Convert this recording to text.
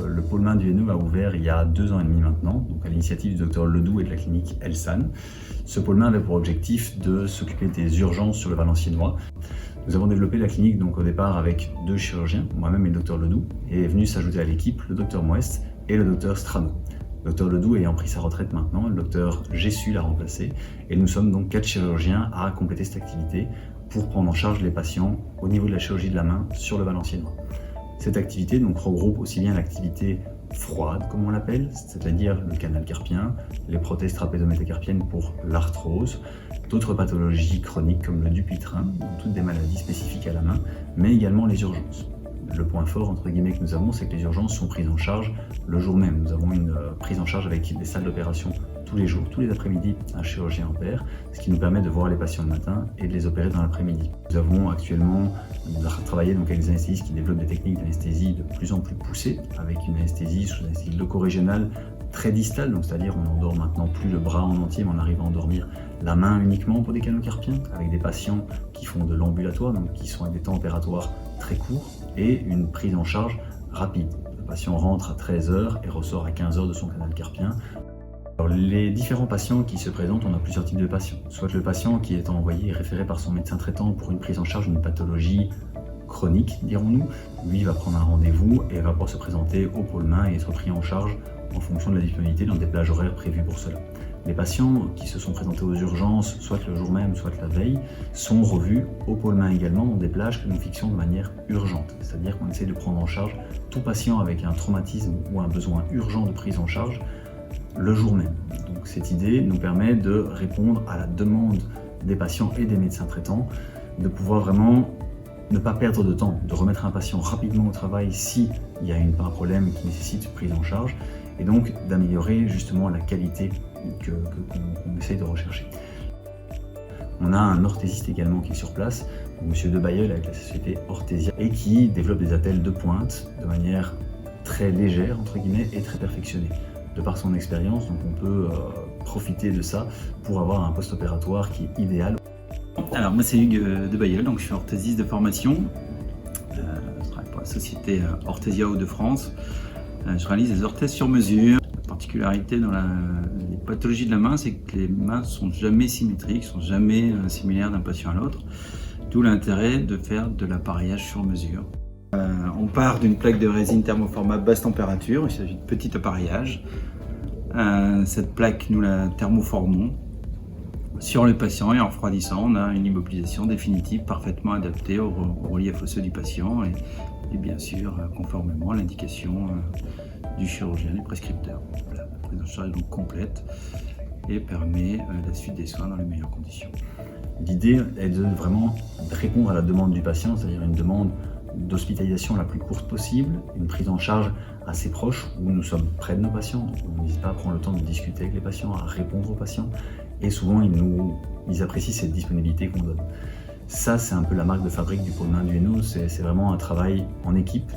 Le pôle main du Hainaut a ouvert il y a 2 ans et demi maintenant, donc à l'initiative du docteur Ledoux et de la clinique Elsan. Ce pôle main avait pour objectif de s'occuper des urgences sur le Valenciennois. Nous avons développé la clinique donc au départ avec 2 chirurgiens, moi-même et le docteur Ledoux, et est venu s'ajouter à l'équipe le docteur Moest et le docteur Strano. Le docteur Ledoux ayant pris sa retraite maintenant, le docteur Jessu l'a remplacé, et nous sommes donc 4 chirurgiens à compléter cette activité pour prendre en charge les patients au niveau de la chirurgie de la main sur le Valenciennois. Cette activité donc regroupe aussi bien l'activité froide, comme on l'appelle, c'est-à-dire le canal carpien, les prothèses trapézométacarpiennes pour l'arthrose, d'autres pathologies chroniques comme le Dupuytren, donc toutes des maladies spécifiques à la main, mais également les urgences. Le point fort entre guillemets que nous avons, c'est que les urgences sont prises en charge le jour même. Nous avons une prise en charge avec des salles d'opération tous les jours, tous les après-midi, un chirurgien opère, ce qui nous permet de voir les patients le matin et de les opérer dans l'après-midi. Nous avons actuellement travaillé donc avec des anesthésistes qui développent des techniques d'anesthésie de plus en plus poussées, avec une anesthésie sous anesthésie loco-régionale très distale, donc c'est-à-dire on n'endort maintenant plus le bras en entier, mais on arrive à endormir la main uniquement pour des canaux carpiens, avec des patients qui font de l'ambulatoire, donc qui sont avec des temps opératoires très courts, et une prise en charge rapide. Le patient rentre à 13h et ressort à 15h de son canal carpien. Alors, les différents patients qui se présentent, on a plusieurs types de patients. Soit le patient qui est envoyé et référé par son médecin traitant pour une prise en charge d'une pathologie chronique, dirons-nous. Lui va prendre un rendez-vous et va pouvoir se présenter au pôle main et être pris en charge en fonction de la disponibilité dans des plages horaires prévues pour cela. Les patients qui se sont présentés aux urgences, soit le jour même, soit la veille, sont revus au pôle main également dans des plages que nous fixons de manière urgente. C'est-à-dire qu'on essaie de prendre en charge tout patient avec un traumatisme ou un besoin urgent de prise en charge le jour même. Donc cette idée nous permet de répondre à la demande des patients et des médecins traitants, de pouvoir vraiment ne pas perdre de temps, de remettre un patient rapidement au travail s'il y a un problème qui nécessite une prise en charge, et donc d'améliorer justement la qualité qu'on essaye de rechercher. On a un orthésiste également qui est sur place, M. De Bailleul avec la société Orthésia, et qui développe des attelles de pointe de manière très légère entre guillemets et très perfectionnée. De par son expérience, donc on peut profiter de ça pour avoir un post-opératoire qui est idéal. Alors moi c'est Hugues De Bailleul, donc je suis orthésiste de formation. Je travaille pour la société Orthésia Hauts-de-France. Je réalise des orthèses sur mesure. La particularité dans les pathologies de la main, c'est que les mains ne sont jamais symétriques, ne sont jamais similaires d'un patient à l'autre. D'où l'intérêt de faire de l'appareillage sur mesure. On part d'une plaque de résine thermoformable basse température, il s'agit de petit appareillage. Cette plaque, nous la thermoformons sur le patient et en refroidissant, on a une immobilisation définitive parfaitement adaptée au relief osseux du patient et bien sûr conformément à l'indication du chirurgien, du prescripteur. La prise en charge est donc complète et permet la suite des soins dans les meilleures conditions. L'idée est de vraiment répondre à la demande du patient, c'est-à-dire une demande d'hospitalisation la plus courte possible, une prise en charge assez proche où nous sommes près de nos patients, donc on n'hésite pas à prendre le temps de discuter avec les patients, à répondre aux patients, et souvent ils apprécient cette disponibilité qu'on donne. Ça, c'est un peu la marque de fabrique du pôle main du Hainaut, c'est vraiment un travail en équipe.